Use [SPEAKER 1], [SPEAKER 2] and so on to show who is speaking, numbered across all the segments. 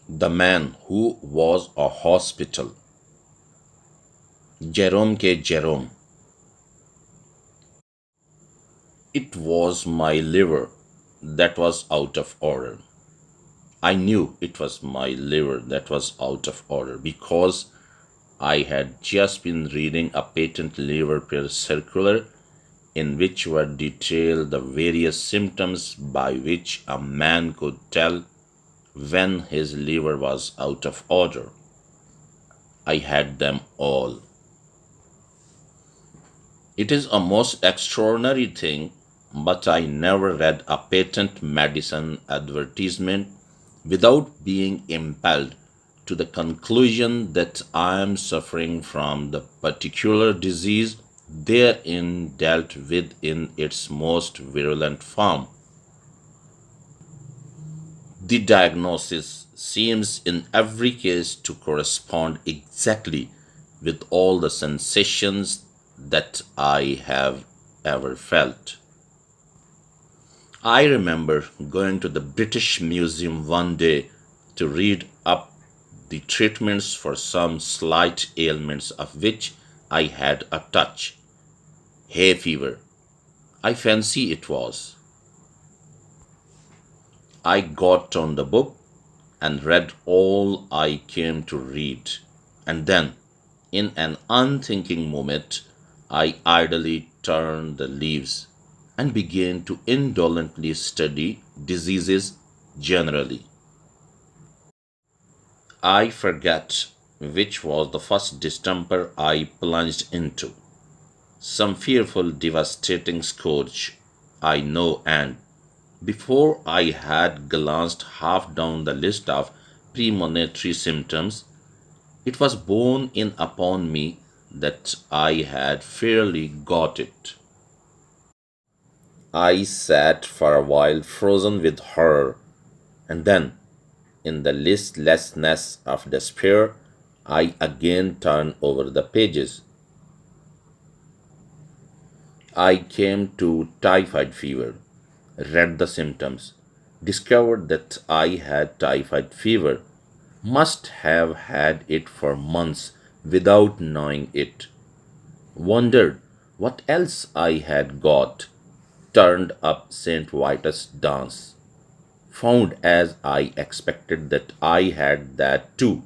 [SPEAKER 1] The man who was a hospital. Jerome ke Jerome. It was my liver that was out of order. I knew it was my liver that was out of order because I had just been reading a patent liver care circular in which were detailed the various symptoms by which a man could tell when his liver was out of order. I had them all. It is a most extraordinary thing, but I never read a patent medicine advertisement without being impelled to the conclusion that I am suffering from the particular disease therein dealt with in its most virulent form. The diagnosis seems in every case to correspond exactly with all the sensations that I have ever felt. I remember going to the British Museum one day to read up the treatments for some slight ailments of which I had a touch. Hay fever, I fancy it was. I got on the book and read all I came to read, and then, in an unthinking moment, I idly turned the leaves and began to indolently study diseases generally. I forget which was the first distemper I plunged into. Some fearful, devastating scourge, I know, and before I had glanced half down the list of premonitory symptoms, it was borne in upon me that I had fairly got it. I sat for a while frozen with horror, and then, in the listlessness of despair, I again turned over the pages. I came to typhoid fever, read the symptoms, discovered that I had typhoid fever, must have had it for months without knowing it, wondered what else I had got, turned up St. Vitus dance, found as I expected that I had that too,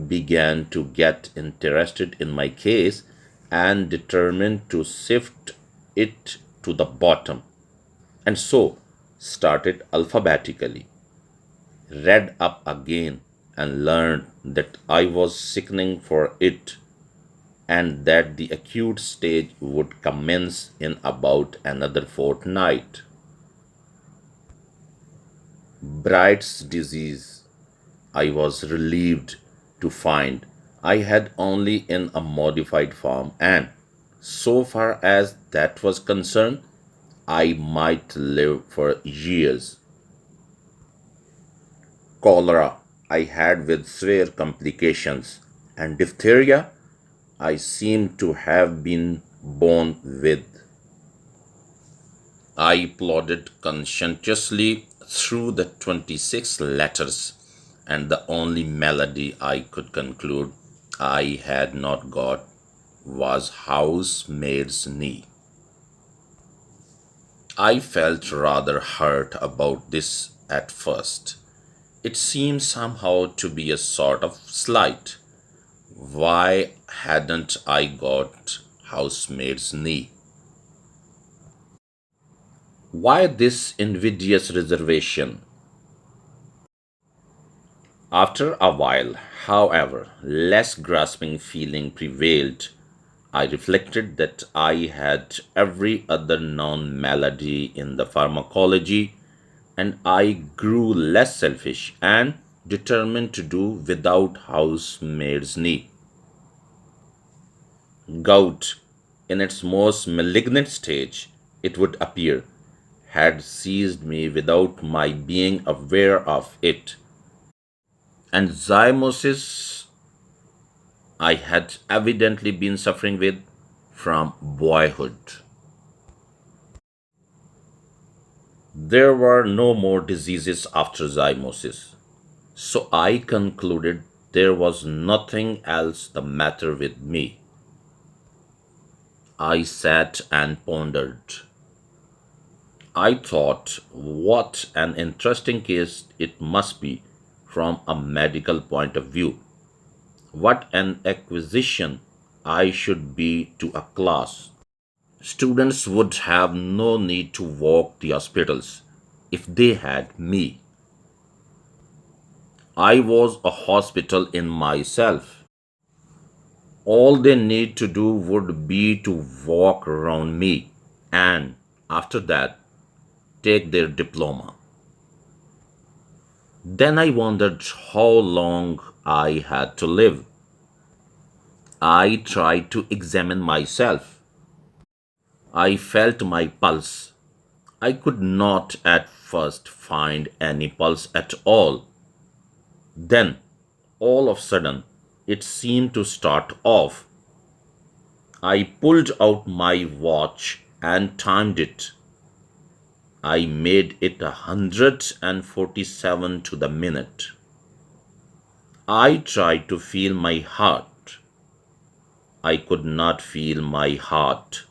[SPEAKER 1] began to get interested in my case and determined to sift it to the bottom, and so started alphabetically, read up again, and learned that I was sickening for it and that the acute stage would commence in about another fortnight. Bright's disease, I was relieved to find I had only in a modified form, and so far as that was concerned, I might live for years. Cholera I had with severe complications, and diphtheria I seem to have been born with. I plodded conscientiously through the 26 letters, and the only melody I could conclude I had not got was housemaid's knee. I felt rather hurt about this at first. It seemed somehow to be a sort of slight. Why hadn't I got housemaid's knee? Why this invidious reservation? After a while, however, less grasping feeling prevailed. I reflected that I had every other known malady in the pharmacology, and I grew less selfish and determined to do without housemaid's knee. Gout, in its most malignant stage, it would appear, had seized me without my being aware of it, and zymosis I had evidently been suffering with from boyhood. There were no more diseases after zymosis. So I concluded there was nothing else the matter with me. I sat and pondered. I thought, what an interesting case it must be from a medical point of view. What an acquisition I should be to a class. Students would have no need to walk the hospitals if they had me. I was a hospital in myself. All they need to do would be to walk around me and, after that, take their diploma. Then I wondered how long I had to live. I tried to examine myself. I felt my pulse. I could not at first find any pulse at all. Then, all of a sudden, it seemed to start off. I pulled out my watch and timed it. I made it 147 to the minute. I tried to feel my heart. I could not feel my heart.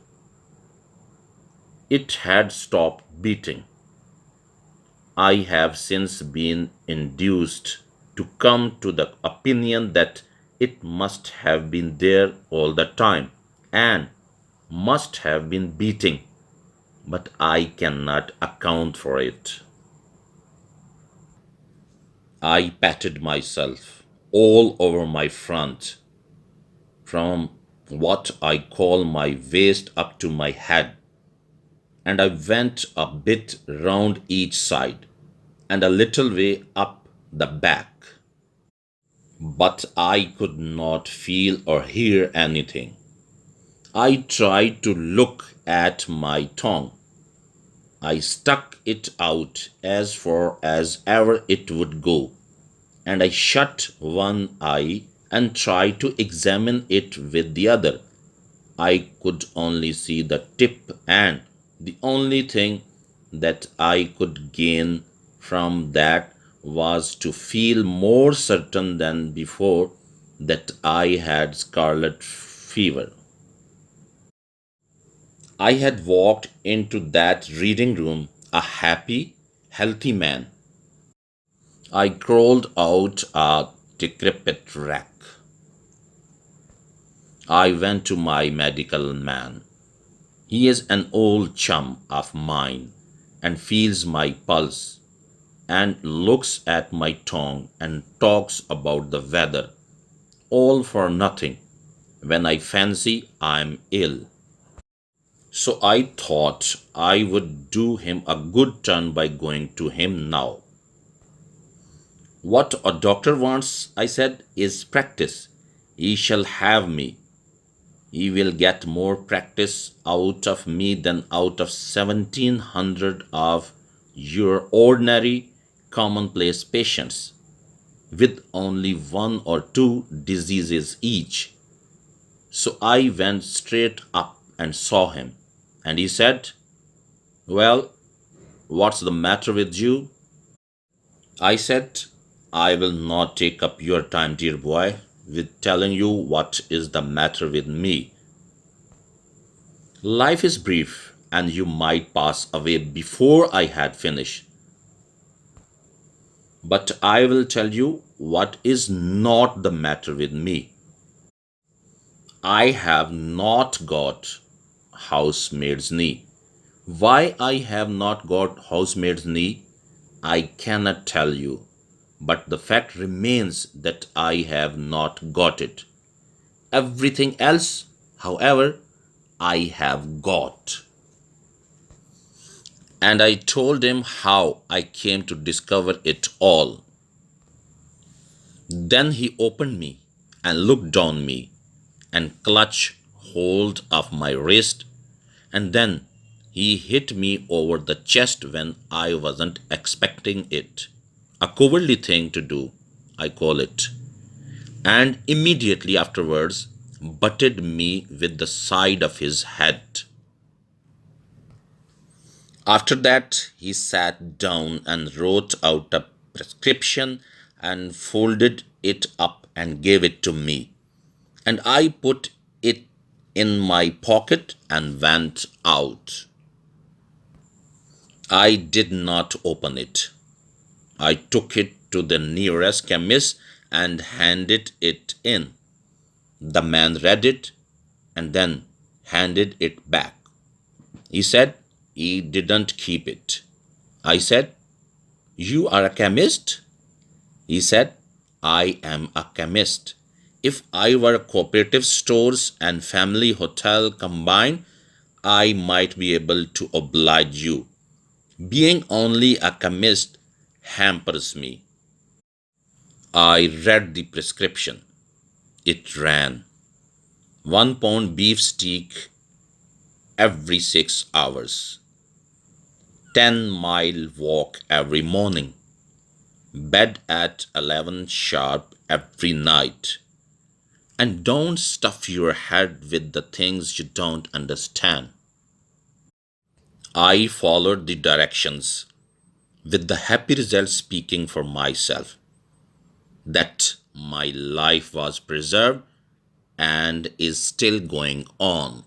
[SPEAKER 1] It had stopped beating. I have since been induced to come to the opinion that it must have been there all the time and must have been beating, but I cannot account for it. I patted myself all over my front, from what I call my waist up to my head, and I went a bit round each side and a little way up the back. But I could not feel or hear anything. I tried to look at my tongue. I stuck it out as far as ever it would go, and I shut one eye and tried to examine it with the other. I could only see the tip, and the only thing that I could gain from that was to feel more certain than before that I had scarlet fever. I had walked into that reading room a happy, healthy man. I crawled out a decrepit wreck. I went to my medical man. He is an old chum of mine and feels my pulse and looks at my tongue and talks about the weather, all for nothing when I fancy I'm ill. So I thought I would do him a good turn by going to him now. What a doctor wants, I said, is practice. He shall have me. He will get more practice out of me than out of 1700 of your ordinary commonplace patients with only one or two diseases each. So I went straight up and saw him, and he said, "Well, what's the matter with you?" I said, "I will not take up your time, dear boy, with telling you what is the matter with me. Life is brief, and you might pass away before I had finished. But I will tell you what is not the matter with me. I have not got housemaid's knee. Why I have not got housemaid's knee, I cannot tell you, but the fact remains that I have not got it. Everything else, however, I have got. And I told him how I came to discover it all. Then he opened me and looked on me and clutched hold of my wrist, and then he hit me over the chest when I wasn't expecting it. A cowardly thing to do, I call it, and immediately afterwards butted me with the side of his head. After that, he sat down and wrote out a prescription and folded it up and gave it to me. And I put it in my pocket and went out. I did not open it. I took it to the nearest chemist and handed it in. The man read it and then handed it back. He said he didn't keep it. I said, "You are a chemist?" He said, "I am a chemist. If I were cooperative stores and family hotel combined, I might be able to oblige you. Being only a chemist hampers me." I read the prescription. It ran 1 pound beef steak every 6 hours, 10-mile walk every morning, bed at 11 sharp every night, and don't stuff your head with the things you don't understand. I followed the directions with the happy result speaking for myself that my life was preserved and is still going on.